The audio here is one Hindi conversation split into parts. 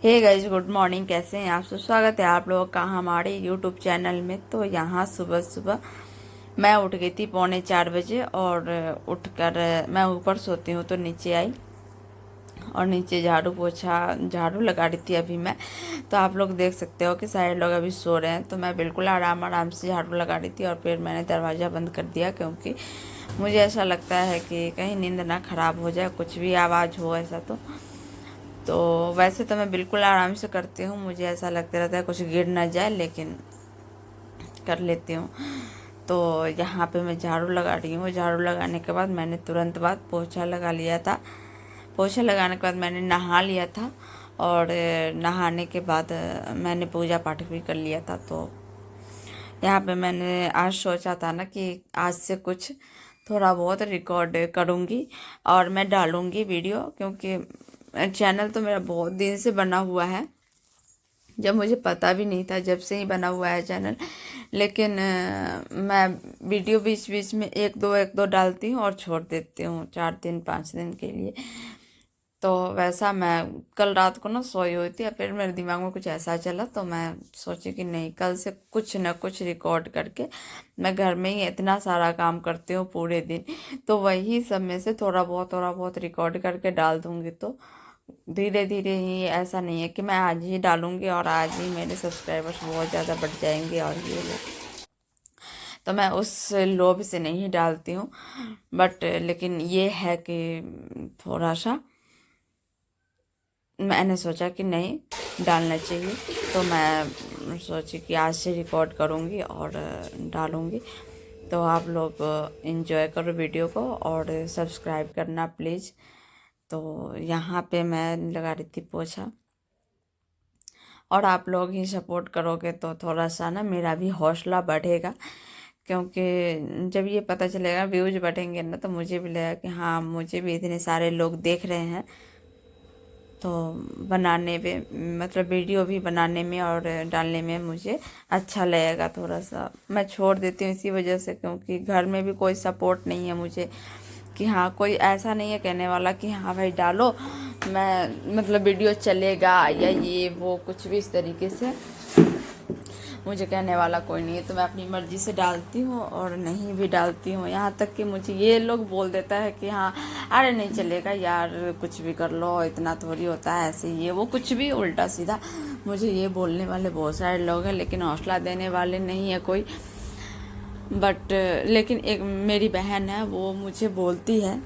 Hey guys, good morning. कैसे हैं आप सब? स्वागत है आप लोगों का हमारे यूट्यूब चैनल में। तो यहाँ सुबह सुबह मैं उठ गई थी 3:45 बजे और उठकर मैं ऊपर सोती हूँ तो नीचे आई और नीचे झाड़ू लगा रही थी अभी मैं। तो आप लोग देख सकते हो कि सारे लोग अभी सो रहे हैं, तो मैं बिल्कुल आराम आराम से झाड़ू लगा रही थी और फिर मैंने दरवाज़ा बंद कर दिया, क्योंकि मुझे ऐसा लगता है कि कहीं नींद ना ख़राब हो जाए, कुछ भी आवाज़ हो ऐसा। तो वैसे तो मैं बिल्कुल आराम से करती हूँ, मुझे ऐसा लगता रहता है कुछ गिर ना जाए, लेकिन कर लेती हूँ। तो यहाँ पे मैं झाड़ू लगा रही हूँ। झाड़ू लगाने के बाद मैंने तुरंत बाद पोछा लगा लिया था। पोछा लगाने के बाद मैंने नहा लिया था और नहाने के बाद मैंने पूजा पाठ भी कर लिया था। तो यहाँ पे मैंने आज सोचा था ना कि आज से कुछ थोड़ा बहुत रिकॉर्ड करूँगी और मैं डालूँगी वीडियो, क्योंकि चैनल तो मेरा बहुत दिन से बना हुआ है, जब मुझे पता भी नहीं था, जब से ही बना हुआ है चैनल। लेकिन मैं वीडियो बीच बीच में एक दो डालती हूँ और छोड़ देती हूँ 4 दिन 5 दिन के लिए। तो वैसा मैं कल रात को ना सोई हुई थी और फिर मेरे दिमाग में कुछ ऐसा चला, तो मैं सोची कि नहीं, कल से कुछ ना कुछ रिकॉर्ड करके, मैं घर में ही इतना सारा काम करती हूँ पूरे दिन, तो वही सब में से थोड़ा बहुत रिकॉर्ड करके डाल दूँगी। तो धीरे धीरे ही, ऐसा नहीं है कि मैं आज ही डालूँगी और आज ही मेरे सब्सक्राइबर्स बहुत ज़्यादा बढ़ जाएंगे और ये वो। तो मैं उस लोभ से नहीं डालती हूँ, बट लेकिन ये है कि थोड़ा सा मैंने सोचा कि नहीं, डालना चाहिए। तो मैं सोची कि आज से रिकॉर्ड करूँगी और डालूँगी। तो आप लोग एंजॉय करो वीडियो को और सब्सक्राइब करना प्लीज़। तो यहाँ पे मैं लगा रही थी पोछा, और आप लोग ही सपोर्ट करोगे तो थोड़ा सा ना मेरा भी हौसला बढ़ेगा, क्योंकि जब ये पता चलेगा, व्यूज बढ़ेंगे ना, तो मुझे भी लगेगा कि हाँ, मुझे भी इतने सारे लोग देख रहे हैं। तो बनाने में, मतलब वीडियो भी बनाने में और डालने में मुझे अच्छा लगेगा। थोड़ा सा मैं छोड़ देती हूँ इसी वजह से, क्योंकि घर में भी कोई सपोर्ट नहीं है मुझे, कि हाँ, कोई ऐसा नहीं है कहने वाला कि हाँ भाई डालो, मैं मतलब वीडियो चलेगा या ये वो कुछ भी इस तरीके से मुझे कहने वाला कोई नहीं है। तो मैं अपनी मर्ज़ी से डालती हूँ और नहीं भी डालती हूँ। यहाँ तक कि मुझे ये लोग बोल देता है कि हाँ, अरे नहीं चलेगा यार, कुछ भी कर लो, इतना थोड़ी होता है, ऐसे ये वो कुछ भी उल्टा सीधा मुझे ये बोलने वाले बहुत सारे लोग हैं, लेकिन हौसला देने वाले नहीं है कोई। बट लेकिन एक मेरी बहन है, वो मुझे बोलती है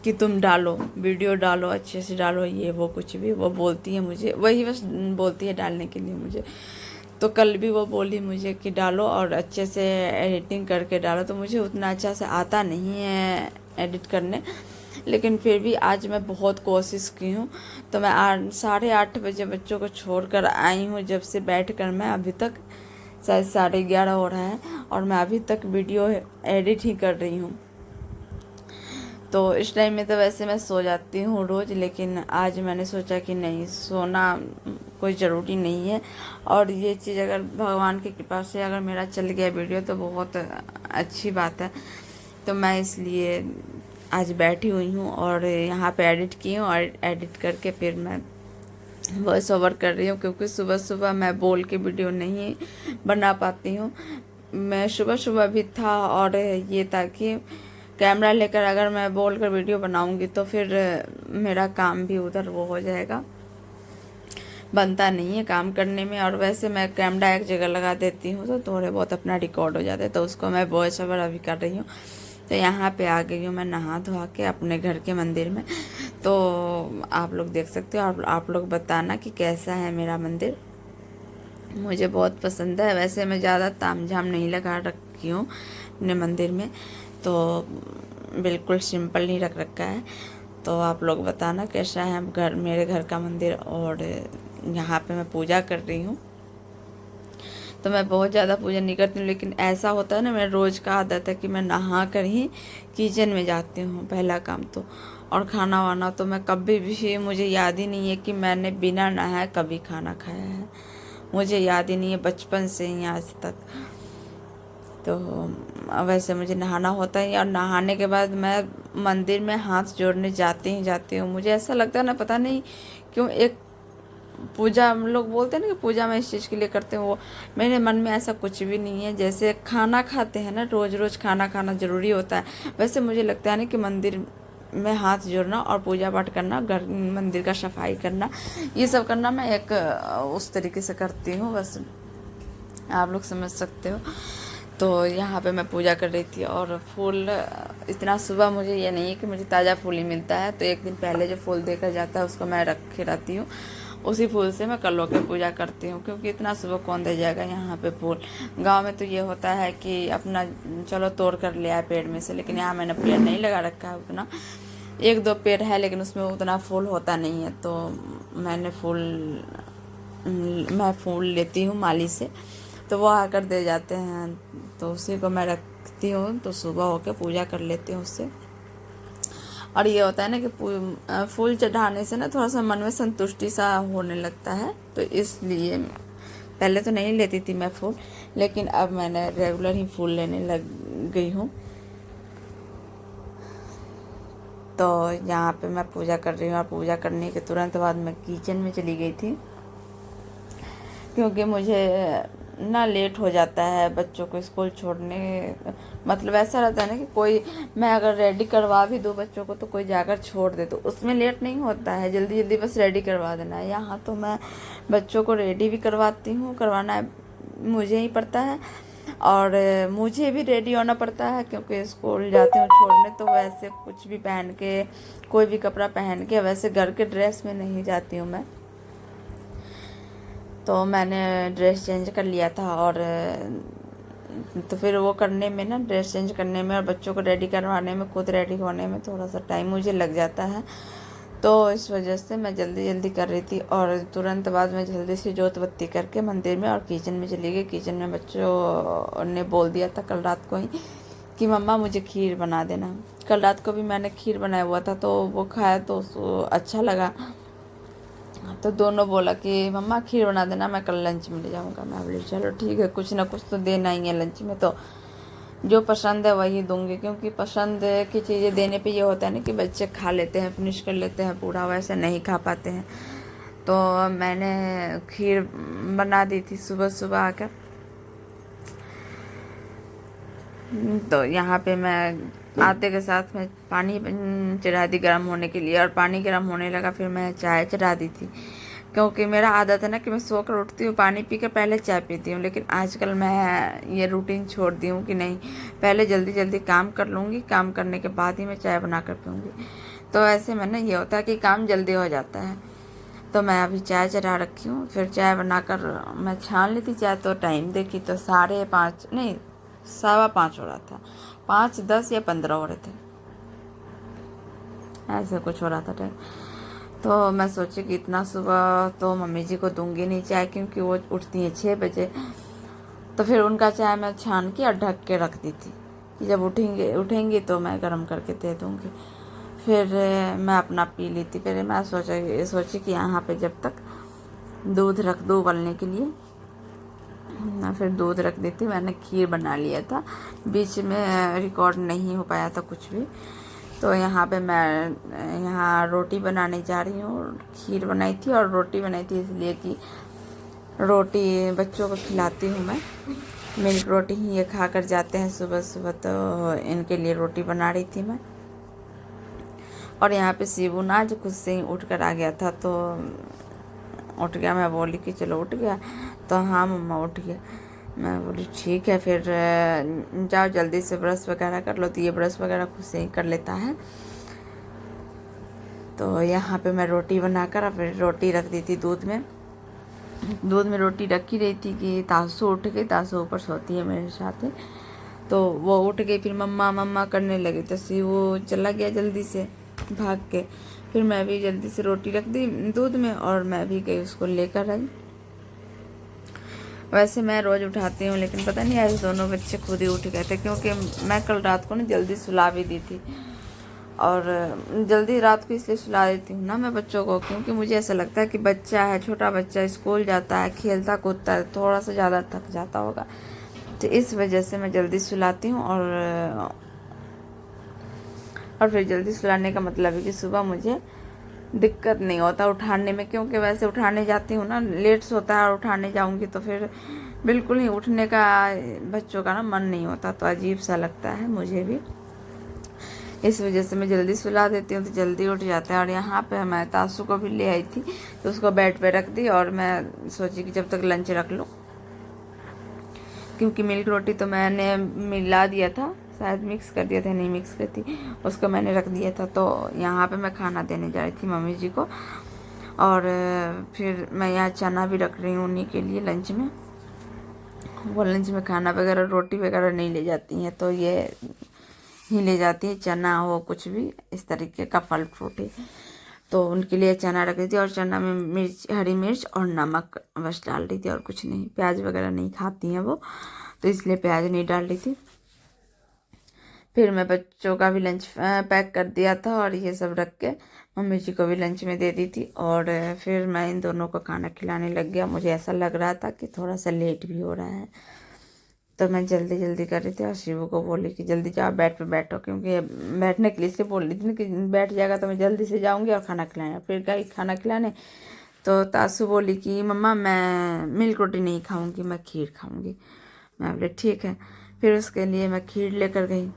कि तुम डालो, वीडियो डालो, अच्छे से डालो, ये वो कुछ भी वो बोलती है मुझे, वही बस बोलती है डालने के लिए मुझे। तो कल भी वो बोली मुझे कि डालो और अच्छे से एडिटिंग करके डालो। तो मुझे उतना अच्छा से आता नहीं है एडिट करने, लेकिन फिर भी आज मैं बहुत कोशिश की हूँ। तो मैं 8:30 बजे बच्चों को छोड़कर आई हूँ, जब से बैठ कर मैं अभी तक, शायद 11:30 हो रहा है और मैं अभी तक वीडियो एडिट ही कर रही हूँ। तो इस टाइम में तो वैसे मैं सो जाती हूँ रोज़, लेकिन आज मैंने सोचा कि नहीं, सोना कोई ज़रूरी नहीं है। और ये चीज़ अगर भगवान की कृपा से अगर मेरा चल गया वीडियो तो बहुत अच्छी बात है। तो मैं इसलिए आज बैठी हुई हूँ और यहाँ पे एडिट की हूँ, और एडिट करके फिर मैं वॉइस ओवर कर रही हूँ, क्योंकि सुबह सुबह मैं बोल के वीडियो नहीं बना पाती हूँ। मैं सुबह सुबह भी था, और ये था कि कैमरा लेकर अगर मैं बोल कर वीडियो बनाऊंगी तो फिर मेरा काम भी उधर वो हो जाएगा, बनता नहीं है काम करने में। और वैसे मैं कैमरा एक जगह लगा देती हूँ तो थोड़े बहुत अपना रिकॉर्ड हो जाते हैं, तो उसको मैं वॉइस ओवर अभी कर रही हूँ। तो यहाँ पे आ गई हूँ मैं नहा धोआ के अपने घर के मंदिर में। तो आप लोग देख सकते हो, और आप लोग बताना कि कैसा है मेरा मंदिर। मुझे बहुत पसंद है। वैसे मैं ज़्यादा ताम झाम नहीं लगा रखी हूँ अपने मंदिर में, तो बिल्कुल सिंपल ही रख रखा है। तो आप लोग बताना कैसा है मेरे घर का मंदिर। और यहाँ पे मैं पूजा कर रही हूँ। तो मैं बहुत ज़्यादा पूजा नहीं करती हूँ, लेकिन ऐसा होता है ना, मेरा रोज़ का आदत है कि मैं नहा कर ही किचन में जाती हूँ पहला काम तो। और खाना वाना तो मैं कभी भी, मुझे याद ही नहीं है कि मैंने बिना नहाए कभी खाना खाया है, मुझे याद ही नहीं है बचपन से ही आज तक। तो वैसे मुझे नहाना होता है, और नहाने के बाद मैं मंदिर में हाथ जोड़ने जाती ही जाती हूँ। मुझे ऐसा लगता है ना, पता नहीं क्यों, एक पूजा हम लोग बोलते हैं ना कि पूजा मैं इस चीज़ के लिए करते हैं, वो मेरे मन में ऐसा कुछ भी नहीं है। जैसे खाना खाते हैं ना, रोज़ रोज़ खाना खाना ज़रूरी होता है, वैसे मुझे लगता है ना कि मंदिर में हाथ जोड़ना और पूजा पाठ करना, घर मंदिर का सफाई करना, ये सब करना मैं एक उस तरीके से करती हूँ, बस आप लोग समझ सकते हो। तो यहाँ पे मैं पूजा कर रही थी और फूल इतना सुबह मुझे ये नहीं है कि मुझे ताज़ा फूल ही मिलता है, तो एक दिन पहले जो फूल देकर जाता है उसको मैं रखे रहती हूँ, उसी फूल से मैं कल होकर पूजा करती हूँ, क्योंकि इतना सुबह कौन दे जाएगा यहाँ पे फूल। गांव में तो ये होता है कि अपना चलो तोड़ कर ले आए पेड़ में से, लेकिन यहाँ मैंने पेड़ नहीं लगा रखा है उतना, एक दो पेड़ है लेकिन उसमें उतना फूल होता नहीं है, तो मैं फूल लेती हूँ माली से, तो वो आकर दे जाते हैं, तो उसी को मैं रखती हूँ, तो सुबह होकर पूजा कर लेती हूँ उससे। और ये होता है ना कि फूल चढ़ाने से ना थोड़ा सा मन में संतुष्टि सा होने लगता है, तो इसलिए पहले तो नहीं लेती थी मैं फूल, लेकिन अब मैंने रेगुलर ही फूल लेने लग गई हूँ। तो यहाँ पे मैं पूजा कर रही हूँ, और पूजा करने के तुरंत बाद मैं किचन में चली गई थी, क्योंकि मुझे ना लेट हो जाता है बच्चों को स्कूल छोड़ने, मतलब ऐसा रहता है ना कि कोई, मैं अगर रेडी करवा भी दूँ बच्चों को तो कोई जाकर छोड़ दे, तो उसमें लेट नहीं होता है, जल्दी जल्दी बस रेडी करवा देना है। यहाँ तो मैं बच्चों को रेडी भी करवाती हूँ, करवाना मुझे ही पड़ता है, और मुझे भी रेडी होना पड़ता है, क्योंकि स्कूल जाती हूँ छोड़ने, तो वैसे कुछ भी पहन के, कोई भी कपड़ा पहन के, वैसे घर के ड्रेस में नहीं जाती हूँ मैं। तो मैंने ड्रेस चेंज कर लिया था, और तो फिर वो करने में ना, ड्रेस चेंज करने में और बच्चों को रेडी करवाने में, खुद रेडी होने में थोड़ा सा टाइम मुझे लग जाता है, तो इस वजह से मैं जल्दी जल्दी कर रही थी। और तुरंत बाद में जल्दी से जोत बत्ती करके मंदिर में और किचन में चली गई। किचन में बच्चों ने बोल दिया था कल रात को ही कि मम्मा मुझे खीर बना देना। कल रात को भी मैंने खीर बनाया हुआ था, तो वो खाया तो उसको अच्छा लगा, तो दोनों बोला कि मम्मा खीर बना देना, मैं कल लंच में ले जाऊँगा। मैं बोली चलो ठीक है, कुछ ना कुछ तो देना ही है लंच में, तो जो पसंद है वही दूंगी, क्योंकि पसंद की चीज़ें देने पे ये होता है ना कि बच्चे खा लेते हैं, फिनिश कर लेते हैं पूरा, वैसे नहीं खा पाते हैं। तो मैंने खीर बना दी थी सुबह सुबह आकर। तो यहाँ पे मैं आते के साथ में पानी चढ़ा दी गर्म होने के लिए, और पानी गर्म होने लगा, फिर मैं चाय चढ़ा दी थी, क्योंकि मेरा आदत है ना कि मैं सोकर उठती हूँ, पानी पीकर पहले चाय पीती हूँ, लेकिन आजकल मैं ये रूटीन छोड़ दी हूँ कि नहीं, पहले जल्दी जल्दी काम कर लूँगी, काम करने के बाद ही मैं चाय बना कर पीऊँगी। तो ऐसे में ना ये होता है कि काम जल्दी हो जाता है। तो मैं अभी चाय चढ़ा रखी हूँ, फिर चाय बनाकर मैं छान ली थी चाय, तो टाइम देखी तो 5:30 नहीं 5:15 हो रहा था, 5, 10 या 15 हो रहे थे, ऐसे कुछ हो रहा था टाइम। तो मैं सोची कि इतना सुबह तो मम्मी जी को दूंगी नहीं चाय, क्योंकि वो उठती हैं 6 बजे, तो फिर उनका चाय मैं छान के और ढक के रख दी थी कि जब उठेंगी तो मैं गर्म करके दे दूँगी। फिर मैं अपना पी ली थी। फिर मैं सोची कि यहाँ पे जब तक दूध रख दो उबलने के लिए, फिर दूध रख दी थी। मैंने खीर बना लिया था, बीच में रिकॉर्ड नहीं हो पाया था कुछ भी। तो यहाँ पे मैं यहाँ रोटी बनाने जा रही हूँ। खीर बनाई थी और रोटी बनाई थी, इसलिए कि रोटी बच्चों को खिलाती हूँ मैं, मिल्क रोटी ही ये खा कर जाते हैं सुबह सुबह, तो इनके लिए रोटी बना रही थी मैं। और यहाँ पे शिबू ना आज खुद से ही उठ कर आ गया था, तो उठ गया, मैं बोली कि चलो उठ गया, तो हाँ मम्मा उठ गया। मैं बोली ठीक है, फिर जाओ जल्दी से ब्रश वगैरह कर लो, तो ये ब्रश वगैरह खुद से ही कर लेता है। तो यहाँ पे मैं रोटी बनाकर फिर रोटी रख दी थी दूध में रोटी रखी रही थी कि तासू उठ गई, तासू ऊपर सोती है मेरे साथ, तो वो उठ गई, फिर मम्मा मम्मा करने लगी, तो वो चला गया जल्दी से भाग के। फिर मैं भी जल्दी से रोटी रख दी दूध में और मैं भी गई उसको लेकर आई। वैसे मैं रोज़ उठाती हूँ, लेकिन पता नहीं आज दोनों बच्चे खुद ही उठ गए थे, क्योंकि मैं कल रात को ना जल्दी सुला भी दी थी। और जल्दी रात को इसलिए सुला देती हूँ ना मैं बच्चों को, क्योंकि मुझे ऐसा लगता है कि बच्चा है, छोटा बच्चा स्कूल जाता है, खेलता कूदता है, थोड़ा सा ज़्यादा थक जाता होगा, तो इस वजह से मैं जल्दी सुलाती हूँ। और फिर जल्दी सुलाने का मतलब है कि सुबह मुझे दिक्कत नहीं होता उठाने में, क्योंकि वैसे उठाने जाती हूँ ना लेट से होता है, और उठाने जाऊँगी तो फिर बिल्कुल ही उठने का बच्चों का ना मन नहीं होता, तो अजीब सा लगता है मुझे भी। इस वजह से मैं जल्दी सुला देती हूँ तो जल्दी उठ जाता है। और यहाँ पे मैं तासू को भी ले आई थी तो उसको बेड पे रख दी, और मैं सोची कि जब तक लंच रख लूँ, क्योंकि मिल्क रोटी तो मैंने मिला दिया था, शायद मिक्स कर दिया था, नहीं मिक्स कर थी, उसको मैंने रख दिया था। तो यहाँ पे मैं खाना देने जा रही थी मम्मी जी को, और फिर मैं यहाँ चना भी रख रही हूँ उन्हीं के लिए लंच में। वो लंच में खाना वगैरह रोटी वगैरह नहीं ले जाती हैं, तो ये ही ले जाती है, चना हो कुछ भी इस तरीके का फल फ्रूट है। तो उनके लिए चना रख दी थी, और चना में मिर्च, हरी मिर्च और नमक बस डाल रही थी, और कुछ नहीं। प्याज वगैरह नहीं खाती हैं वो, तो इसलिए प्याज नहीं डाल रही थी। फिर मैं बच्चों का भी लंच पैक कर दिया था, और ये सब रख के मम्मी जी को भी लंच में दे दी थी। और फिर मैं इन दोनों को खाना खिलाने लग गया। मुझे ऐसा लग रहा था कि थोड़ा सा लेट भी हो रहा है, तो मैं जल्दी जल्दी कर रही थी, और शिवू को बोली कि जल्दी जाओ बेड पे बैठो, क्योंकि बैठने के लिए से बोल रही थी ना कि बैठ जाएगा तो मैं जल्दी से जाऊंगी और खाना खिलाने। फिर गई खाना खिलाने, तो तासू बोली कि मम्मा मैं मिल्क रोटी नहीं खाऊंगी, मैं खीर खाऊंगी। मैं बोले ठीक है। फिर उसके लिए मैं खीर लेकर गई,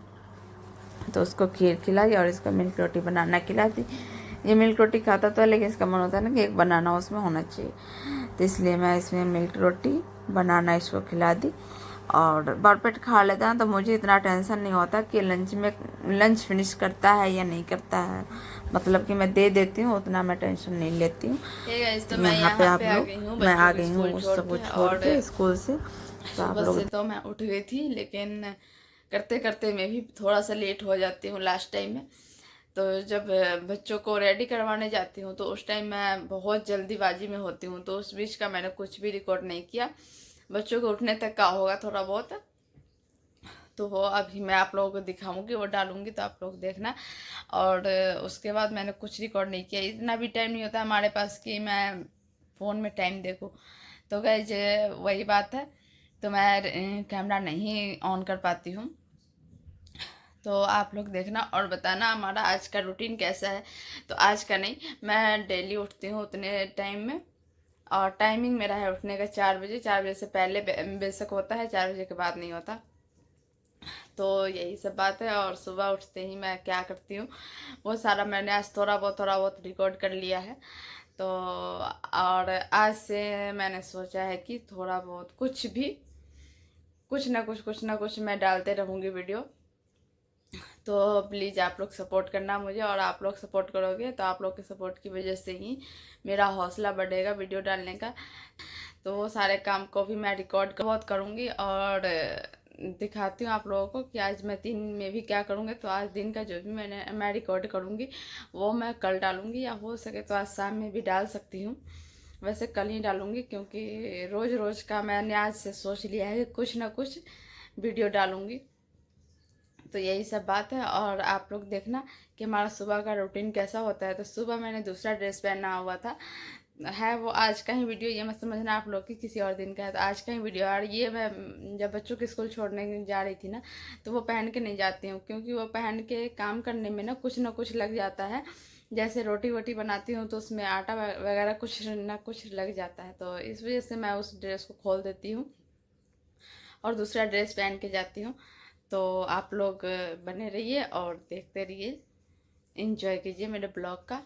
तो उसको खीर खिलाई और इसको मिल्क रोटी बनाना खिला दी। ये मिल्क रोटी खाता तो है, लेकिन इसका मन होता है ना कि एक बनाना उसमें होना चाहिए, तो इसलिए मैं इसमें मिल्क रोटी बनाना इसको खिला दी। और भरपेट खा लेता है तो मुझे इतना टेंशन नहीं होता कि लंच फिनिश करता है या नहीं करता है, मतलब कि मैं दे देती हूँ, उतना मैं टेंशन नहीं लेती हूँ। तो मैं यहाँ पे आप आ लोग, गई हूँ मैं आ बच्चों गई को हूँ स्कूल छोड़ सबको के। छोड़ और के स्कूल से, तो आप सुबह लोग से तो मैं उठ गई थी, लेकिन करते करते मैं भी थोड़ा सा लेट हो जाती हूँ लास्ट टाइम में। तो जब बच्चों को रेडी करवाने जाती हूँ तो उस टाइम मैं बहुत जल्दीबाजी में होती हूँ, तो उस बीच का मैंने कुछ भी रिकॉर्ड नहीं किया। बच्चों को उठने तक का होगा थोड़ा बहुत, तो वो अभी मैं आप लोगों को दिखाऊंगी, वो डालूंगी तो आप लोग देखना। और उसके बाद मैंने कुछ रिकॉर्ड नहीं किया, इतना भी टाइम नहीं होता हमारे पास कि मैं फ़ोन में टाइम देखूँ। तो गाइज वही बात है, तो मैं कैमरा नहीं ऑन कर पाती हूँ। तो आप लोग देखना और बताना हमारा आज का रूटीन कैसा है। तो आज का नहीं, मैं डेली उठती हूँ उतने टाइम में, और टाइमिंग मेरा है उठने का 4 बजे। 4 बजे से पहले बेशक होता है, 4 बजे के बाद नहीं होता। तो यही सब बात है। और सुबह उठते ही मैं क्या करती हूँ वो सारा मैंने आज थोड़ा बहुत रिकॉर्ड कर लिया है। तो और आज से मैंने सोचा है कि थोड़ा बहुत कुछ ना कुछ मैं डालते रहूँगी वीडियो। तो प्लीज़ आप लोग सपोर्ट करना मुझे, और आप लोग सपोर्ट करोगे तो आप लोग के सपोर्ट की वजह से ही मेरा हौसला बढ़ेगा वीडियो डालने का। तो वो सारे काम को भी मैं रिकॉर्ड बहुत करूँगी, और दिखाती हूँ आप लोगों को कि आज मैं दिन में भी क्या करूँगी। तो आज दिन का जो भी मैं रिकॉर्ड करूँगी वो मैं कल डालूँगी, या हो सके तो आज शाम में भी डाल सकती हूँ। वैसे कल ही डालूँगी, क्योंकि रोज़ रोज़ का मैंने आज से सोच लिया है कि कुछ ना कुछ वीडियो डालूँगी। तो यही सब बात है। और आप लोग देखना कि हमारा सुबह का रूटीन कैसा होता है। तो सुबह मैंने दूसरा ड्रेस पहना हुआ था, है वो आज का ही वीडियो, ये मत समझना आप लोग कि किसी और दिन का है। तो आज का ही वीडियो, और ये मैं जब बच्चों के स्कूल छोड़ने जा रही थी ना, तो वो पहन के नहीं जाती हूँ, क्योंकि वो पहन के काम करने में ना कुछ लग जाता है। जैसे रोटी वोटी बनाती हूँ तो उसमें आटा वगैरह कुछ ना कुछ लग जाता है, तो इस वजह से मैं उस ड्रेस को खोल देती हूँ और दूसरा ड्रेस पहन के जाती हूँ। तो आप लोग बने रहिए और देखते रहिए, एंजॉय कीजिए मेरे ब्लॉग का।